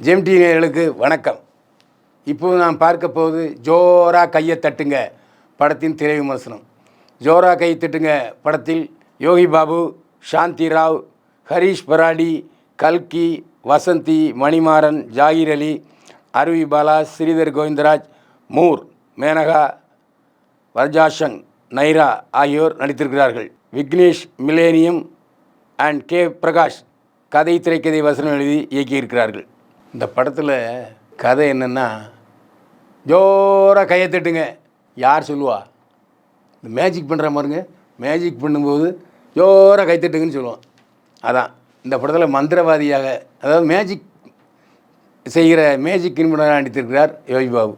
GeM டிவிகளுக்கு வணக்கம். இப்போது நாம் பார்க்க போவது ஜோரா கையை தட்டுங்க படத்தின் திரை விமர்சனம். ஜோரா கையை தட்டுங்க படத்தில் யோகி பாபு, சாந்தி ராவ், ஹரீஷ் பராடி, கல்கி, வசந்தி, மணிமாறன், ஜாகிர் அலி, அருவி பாலா, ஸ்ரீதர் கோவிந்தராஜ், மூர், மேனகா, வர்ஜாசன், நைரா ஆகியோர் நடித்திருக்கிறார்கள். Vignesh millennium and K Prakash கதை திரைக்கதை வசனம் எழுதி இயக்கியிருக்கிறார்கள். இந்த படத்தில் கதை என்னென்னா, ஜோராக கையை தட்டுங்க. யார் சொல்லுவா? இந்த மேஜிக் பண்ணுற மாதிரிங்க. மேஜிக் பண்ணும்போது ஜோராக கை தட்டுங்கன்னு சொல்லுவான். அதான் இந்த படத்தில் மந்திரவாதியாக, அதாவது மேஜிக் செய்கிற மேஜிக் நிபுணராக நடித்திருக்கிறார் யோகி பாபு.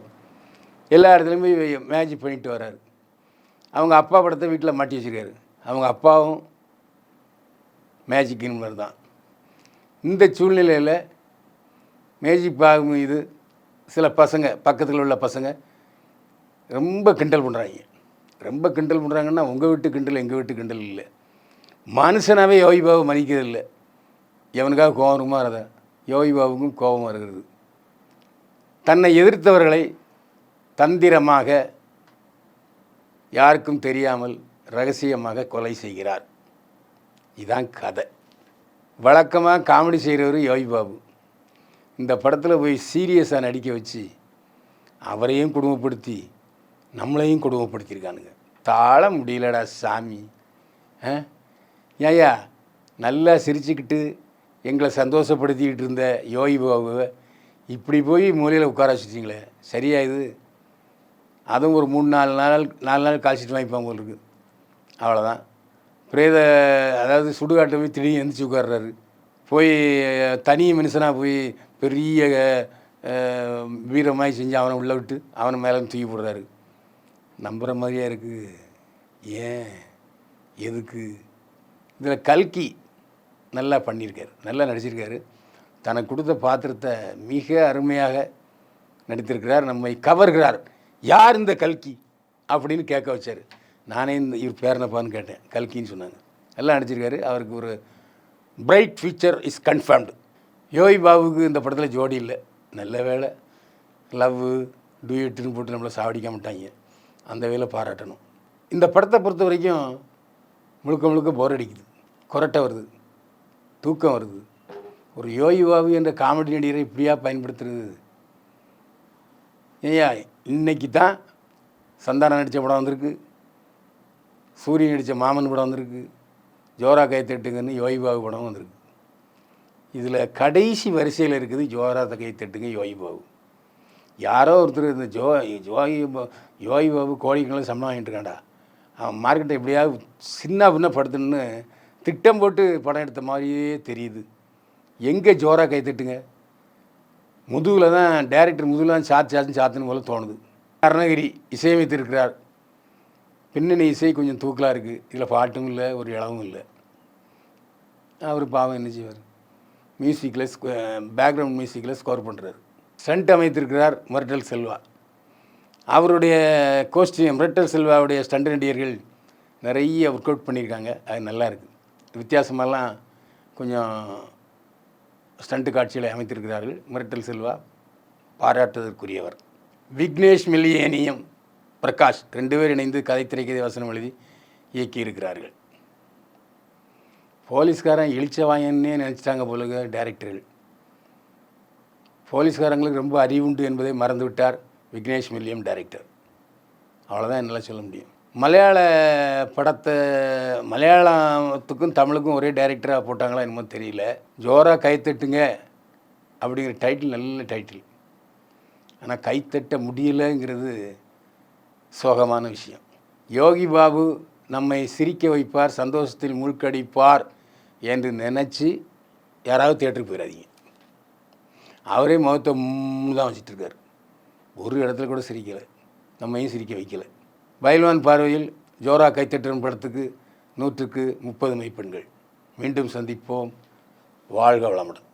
எல்லா இடத்துலையுமே மேஜிக் பண்ணிட்டு வர்றாரு. அவங்க அப்பா படத்தை வீட்டில் மாட்டி வச்சுருக்காரு. அவங்க அப்பாவும் மேஜிக் நிபுணர் தான். இந்த சூழ்நிலையில் மேஜிக் பாபு மீது சில பசங்க, பக்கத்தில் உள்ள பசங்க ரொம்ப கிண்டல் பண்ணுறாங்க. ரொம்ப கிண்டல் பண்ணுறாங்கன்னா, உங்கள் வீட்டு கிண்டல் எங்கள் வீட்டு கிண்டல் இல்லை. மனுஷனாகவே யோகி பாபு மதிக்கிறதில்லை. எவனுக்காக கோபம் இருக்குமா அதை யோகி பாபுக்கும் கோபம் வருகிறது. தன்னை எதிர்த்தவர்களை தந்திரமாக, யாருக்கும் தெரியாமல் ரகசியமாக கொலை செய்கிறார். இதுதான் கதை. வழக்கமாக காமெடி செய்கிறவர் யோகி பாபு. இந்த படத்தில் போய் சீரியஸாக நடிக்க வச்சு அவரையும் குடும்பப்படுத்தி நம்மளையும் குடும்பப்படுத்தியிருக்கானுங்க. தாழ முடியலடா சாமி. ஏயா நல்லா சிரிச்சுக்கிட்டு எங்களை சந்தோஷப்படுத்திக்கிட்டு இருந்த யோகி பாபுவை இப்படி போய் மூலையில் உட்கார வச்சுட்டிங்களே, சரியா இது? அதுவும் ஒரு 3-4 நாள் காய்ச்சிட்டு வாங்கிப்பாங்க போல் இருக்குது. அவ்வளோதான். அதாவது சுடுகாட்டை போய் திடீர்னு எழுந்திரிச்சு உட்கார்றாரு. போய் தனி மனுஷனாக போய் பெரிய வீரமாய் செஞ்சு அவனை உள்ளே விட்டு அவனை மேலே தூக்கி போடுறாரு. நம்புகிற மாதிரியா இருக்குது. ஏன், எதுக்கு? இதில் கல்கி நல்லா பண்ணியிருக்காரு, நல்லா நடிச்சிருக்காரு. தனக்கு கொடுத்த பாத்திரத்தை மிக அருமையாக நடித்திருக்கிறார். நம்மை கவர்கிறார். யார் இந்த கல்கி அப்படின்னு கேட்க வச்சார். நானே இவர் பேரனப்பான்னு கேட்டேன். கல்கின்னு சொன்னாங்க. நல்லா நடிச்சிருக்காரு. அவருக்கு ஒரு பிரைட் ஃபியூச்சர் இஸ் கன்ஃபார்ம்டு. யோகி பாபுக்கு இந்த படத்தில் ஜோடி இல்லை. நல்ல வேலை. லவ் டூயட்டுன்னு போட்டு நம்மளை சாவடிக்க மாட்டாங்க. அந்த வேலை பாராட்டணும். இந்த படத்தை பொறுத்த வரைக்கும் முழுக்க போர் அடிக்குது, கொரட்டை வருது, தூக்கம் வருது. ஒரு யோகி பாபு என்ற காமெடி நடிகரை இப்படியா பயன்படுத்துறது? ஏயா, இன்னைக்கு தான் சந்தானம் நடித்த படம் வந்திருக்கு, சூரியன் நடித்த மாமன் படம் வந்திருக்கு, ஜோரா கை தட்டுங்கன்னு யோகி பாபு படம் வந்திருக்கு. இதில் கடைசி வரிசையில் இருக்குது ஜோரா கை தட்டுங்க யோகி பாபு. யாரோ ஒருத்தர் இந்த யோகி பாபு கோடிக்கணக்கில் சம்பளம் வாங்கிட்டு இருக்காண்டா, அவன் மார்க்கெட்டை எப்படியாவது சின்ன பின்ன படுத்துன்னு திட்டம் போட்டு படம் எடுத்த மாதிரியே தெரியுது. எங்கே ஜோரா கை தட்டுங்க? முதுகில் தான் டைரக்டர் முதுகில் தான் சாத்துன்னு போல தோணுது. அருணகிரி இசையமைத்திருக்கிறார். பின்னணி இசை கொஞ்சம் தூக்கலாக இருக்குது. இதில் பாட்டும் இல்லை, ஒரு இளவும் இல்லை. அவர் பாவம் என்ன செய்வார்? மியூசிக்கில் பேக்ரவுண்ட் மியூசிக்கில் ஸ்கோர் பண்ணுறாரு. ஸ்டண்ட் அமைத்திருக்கிறார் மிரட்டல் செல்வா. அவருடைய கோஸ்டியூம், மிரட்டல் செல்வாவுடைய ஸ்டண்ட் நடிகர்கள் நிறைய ஒர்க் அவுட் பண்ணியிருக்காங்க. அது நல்லா இருக்குது. வித்தியாசமெல்லாம் கொஞ்சம் ஸ்டண்ட்டு காட்சிகளை அமைத்திருக்கிறார்கள். மிரட்டல் செல்வா பாராட்டுவதற்குரியவர். விக்னேஷ் மில்லேனியம், பிரகாஷ் 2 பேர் இணைந்து கதை திரைக்கதை வசனம் எழுதி இயக்கியிருக்கிறார்கள். போலீஸ்காரன் இழிச்சவாயன்னே நினச்சிட்டாங்க போலுங்க டைரக்டர்கள். போலீஸ்காரங்களுக்கு ரொம்ப அறிவுண்டு என்பதை மறந்துவிட்டார் விக்னேஷ் மில்லியம் டைரக்டர். அவ்வளோதான் என்னால் சொல்ல முடியும். மலையாளத்துக்கும் தமிழுக்கும் ஒரே டைரக்டராக போட்டாங்களா என்னமோ தெரியல. ஜோரா கைத்தட்டுங்க அப்படிங்கிற டைட்டில் நல்ல டைட்டில். ஆனால் கைத்தட்ட முடியலைங்கிறது சோகமான விஷயம். யோகி பாபு நம்மை சிரிக்க வைப்பார், சந்தோஷத்தில் மூழ்கடிப்பார் என்று நினச்சி யாராவது தியேட்டருக்கு போயிடாதீங்க. அவரே முகத்தை தான் வச்சிட்ருக்கார். ஒரு இடத்துல கூட சிரிக்கலை, நம்மையும் சிரிக்க வைக்கலை. பைல்வான் பார்வையில் ஜோரா கைத்தட்டுற படத்துக்கு 100க்கு 30 மைப்பெண்கள். மீண்டும் சந்திப்போம். வாழ்க வளமுடன்.